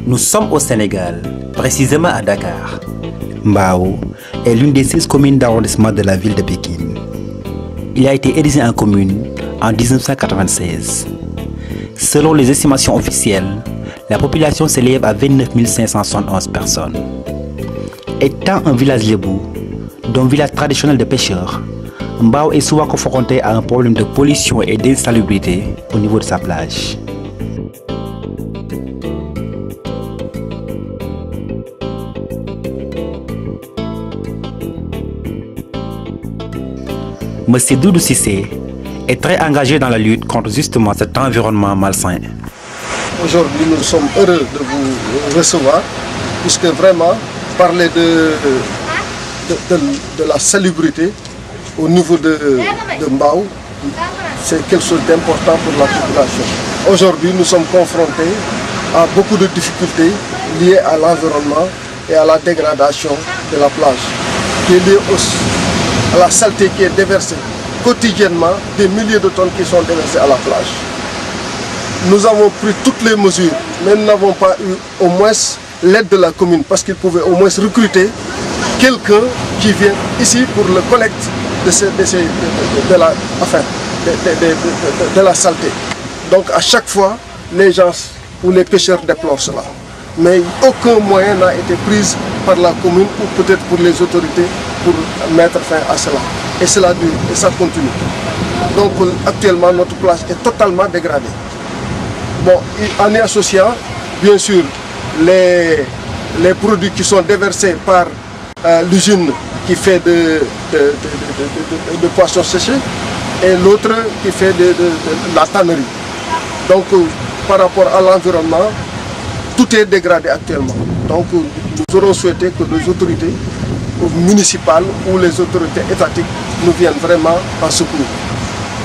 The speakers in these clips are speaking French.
Nous sommes au Sénégal, précisément à Dakar. Mbao est l'une des 6 communes d'arrondissement de la ville de Pékin. Il a été érigé en commune en 1996. Selon les estimations officielles, la population s'élève à 29 571 personnes. Étant un village lébou, dont village traditionnel de pêcheurs, Mbao est souvent confronté à un problème de pollution et d'insalubrité au niveau de sa plage. Monsieur Doudou Cissé est très engagé dans la lutte contre justement cet environnement malsain. Aujourd'hui, nous sommes heureux de vous recevoir, puisque vraiment, parler de la salubrité au niveau de Mbao, c'est quelque chose d'important pour la population. Aujourd'hui, nous sommes confrontés à beaucoup de difficultés liées à l'environnement et à la dégradation de la plage, qui est liée à la saleté qui est déversée quotidiennement, des milliers de tonnes qui sont déversées à la plage. Nous avons pris toutes les mesures, mais nous n'avons pas eu au moins l'aide de la commune, parce qu'ils pouvaient au moins recruter quelqu'un qui vient ici pour le collecte de la saleté. Donc à chaque fois, les gens ou les pêcheurs déplorent cela. Mais aucun moyen n'a été pris par la commune ou peut-être pour les autorités pour mettre fin à cela. Et cela dure et ça continue. Donc actuellement, notre plage est totalement dégradée. Bon, en y associant, bien sûr, les produits qui sont déversés par l'usine qui fait de poissons séchés et l'autre qui fait de la tannerie. Donc, par rapport à l'environnement, tout est dégradé actuellement. Donc, nous aurons souhaité que les autorités municipales ou les autorités étatiques nous viennent vraiment en secours.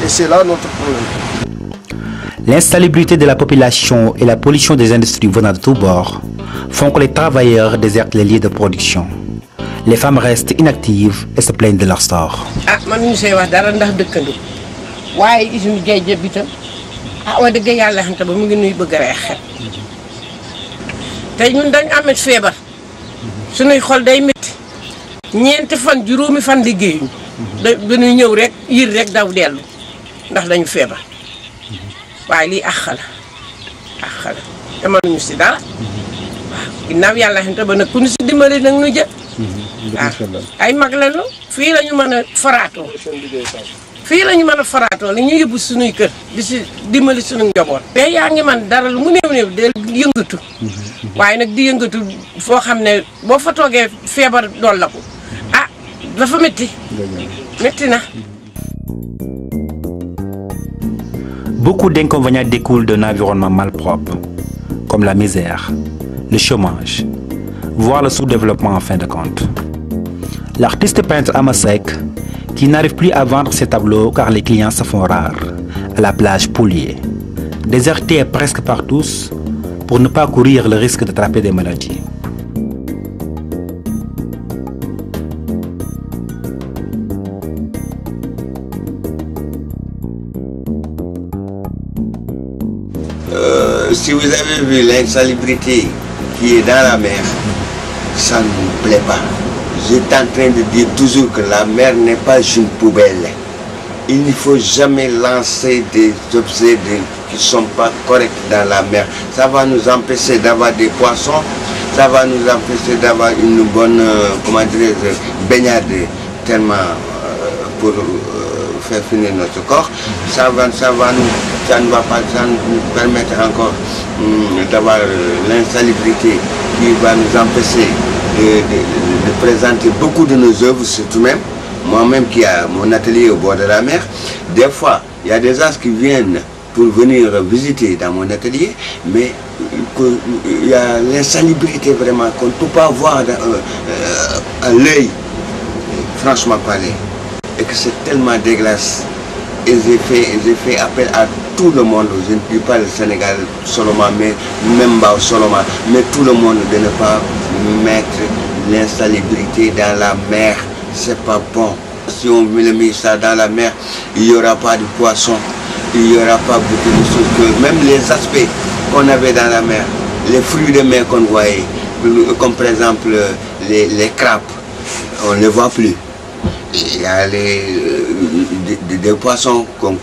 Et c'est là notre problème. L'insalubrité de la population et la pollution des industries venant de tous bords font que les travailleurs désertent les lieux de production. Les femmes restent inactives et se plaignent de leur sort. ñeenti fan juróomi fan liggéeyu dañuy ñëw rek yir rek daw dellu ndax dañu feebar waaye lii àq la te mënuñu si dara waaw ginnaaw yàlla xante ba nag ku ñu si dimbali nag ñu jël ay mag lañu fii la ñu mën a faraatoo li ñu yóbbu suñuy kër di si dimbali suñu njaboot te yaa ngi man dara lu mu néew del yëngatu waaye nag di yëngatu foo xam ne boo fa toogee feebar dool la ko dafa métti na. Beaucoup d'inconvénients découlent d'un environnement malpropre, comme la misère, le chômage, voire le sous-développement en fin de compte. L'artiste peintre Amasek, qui n'arrive plus à vendre ses tableaux car les clients se font rares, à la plage Poulier, désertée presque par tous pour ne pas courir le risque d'attraper des maladies. Si vous avez vu l'insalubrité qui est dans la mer, ça ne nous plaît pas. J'étais en train de dire toujours que la mer n'est pas une poubelle. Il ne faut jamais lancer des objets qui ne sont pas corrects dans la mer. Ça va nous empêcher d'avoir des poissons, ça va nous empêcher d'avoir une bonne baignade tellement pour faire finir notre corps. Ça ne va pas nous permettre encore d'avoir l'insalubrité qui va nous empêcher de présenter beaucoup de nos œuvres, surtout même, moi-même qui a mon atelier au bord de la mer. Des fois, il y a des gens qui viennent pour venir visiter dans mon atelier, mais il y a l'insalubrité vraiment qu'on ne peut pas voir à l'œil, franchement parler, et que c'est tellement dégueulasse. Et j'ai fait appel à tout le monde, je ne dis pas le Sénégal seulement, mais même Mbao seulement, mais tout le monde de ne pas mettre l'insalubrité dans la mer. C'est pas bon. si on met ça dans la mer, il n'y aura pas de poissons, il n'y aura pas beaucoup de choses, que même les aspects qu'on avait dans la mer, les fruits de mer qu'on voyait, comme par exemple les crabes, on ne les voit plus. Il y a des poissons qu'on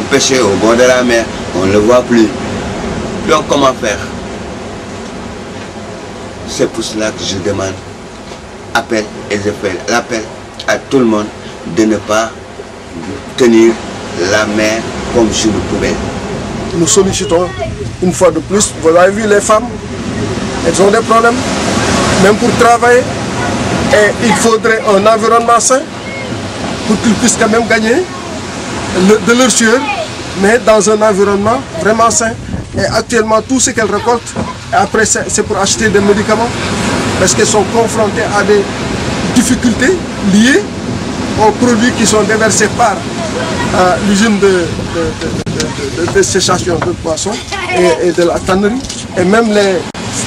pêchait au bord de la mer, on ne le voit plus. Donc comment faire? C'est pour cela que je demande, appel et je fais l'appel à tout le monde de ne pas tenir la mer comme sur une poubelle. Nous sollicitons une fois de plus, vous avez vu les femmes, elles ont des problèmes, même pour travailler, et il faudrait un environnement sain pour qu'ils puissent quand même gagner de leur sueur, mais dans un environnement vraiment sain. Et actuellement, tout ce qu'elles récoltent, après c'est pour acheter des médicaments, parce qu'elles sont confrontées à des difficultés liées aux produits qui sont déversés par l'usine de séchation de poissons et de la tannerie, et même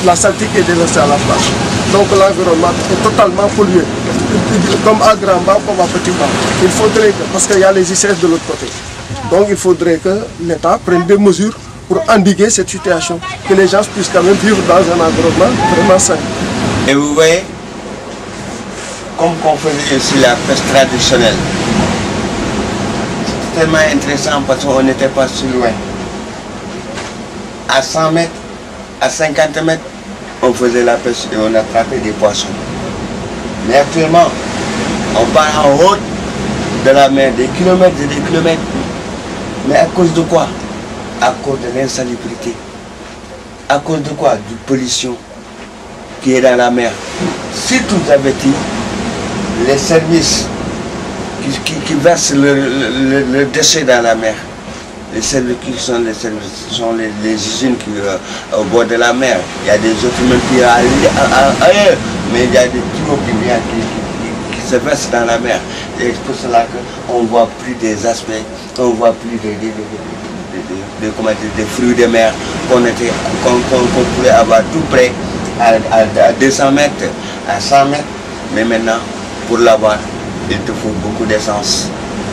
la saleté qui est déversée à la plage. Donc l'environnement est totalement pollué, comme à Grand Mbao, comme à Petit Mbao. Il faudrait que, parce qu'il y a les ICS de l'autre côté, donc il faudrait que l'État prenne des mesures pour endiguer cette situation, que les gens puissent quand même vivre dans un environnement vraiment sain. Et vous voyez, comme on faisait ici la pêche traditionnelle, c'était tellement intéressant parce qu'on n'était pas si loin. À 100 mètres, à 50 mètres, on faisait la pêche et on attrapait des poissons. Mais actuellement, on part en haute de la mer, des kilomètres et des kilomètres. Mais à cause de quoi? À cause de l'insalubrité. À cause de quoi? De pollution qui est dans la mer. Si tout avait été, les services qui versent le déchet dans la mer, les services qui sont les services, ce sont les usines qui au bord de la mer. Il y a des autres même qui ailleurs, mais il y a des tuyaux qui viennent qui se versent dans la mer. Et c'est pour cela qu'on ne voit plus des aspects, on ne voit plus des fruits de mer qu'on pouvait avoir tout près à 200 mètres, à 100 mètres. Mais maintenant, pour l'avoir, il te faut beaucoup d'essence.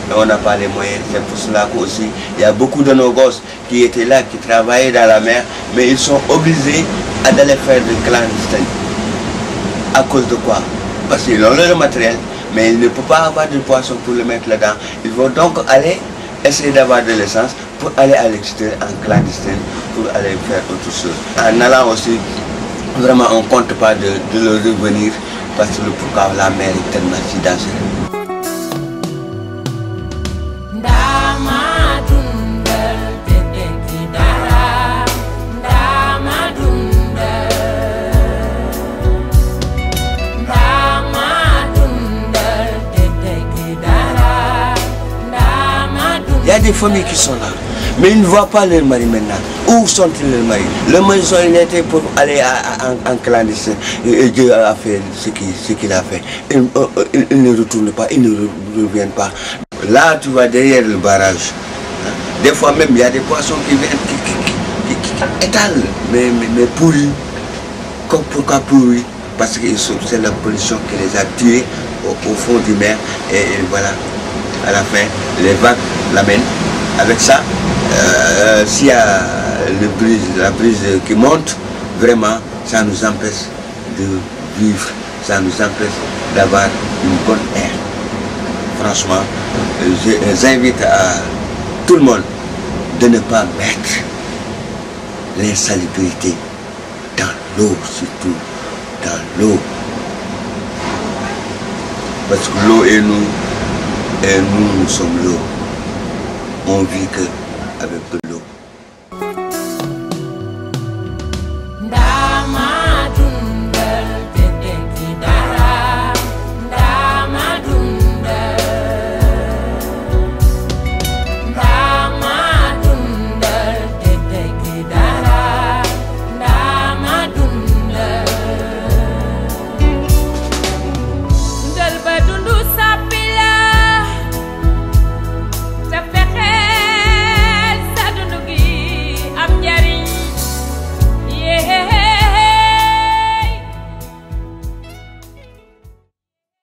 Et on n'a pas les moyens. C'est pour cela qu'aussi, il y a beaucoup de nos gosses qui étaient là, qui travaillaient dans la mer, mais ils sont obligés d'aller faire du clandestin. À cause de quoi? Parce qu'ils ont le matériel, mais ils ne peuvent pas avoir de poisson pour le mettre là-dedans. Ils vont donc aller essayer d'avoir de l'essence pour aller à l'extérieur en clandestin, pour aller faire autre chose. En allant aussi, vraiment on ne compte pas de leur revenir, parce que pourquoi la mer est tellement si dangereuse. Il y a des familles qui sont là, mais ils ne voient pas leur mari maintenant. Où sont-ils leurs maris? Leurs maris sont invités pour aller en clandestin. Et Dieu a fait ce qu'il a fait. Ils ne retournent pas, ils ne reviennent pas. Là, tu vois derrière le barrage. Des fois même, il y a des poissons qui viennent, qui étalent, mais pourris. Pourquoi pourris? Parce que c'est la pollution qui les a tués au fond du mer. Et voilà. À la fin, les vagues l'amènent. Avec ça, s'il y a la brise qui monte, vraiment, ça nous empêche de vivre, ça nous empêche d'avoir une bonne air. Franchement, j'invite à tout le monde de ne pas mettre l'insalubrité dans l'eau, surtout dans l'eau. Parce que l'eau est nous. Et nous sommes l'eau. On vit qu'avec de l'eau.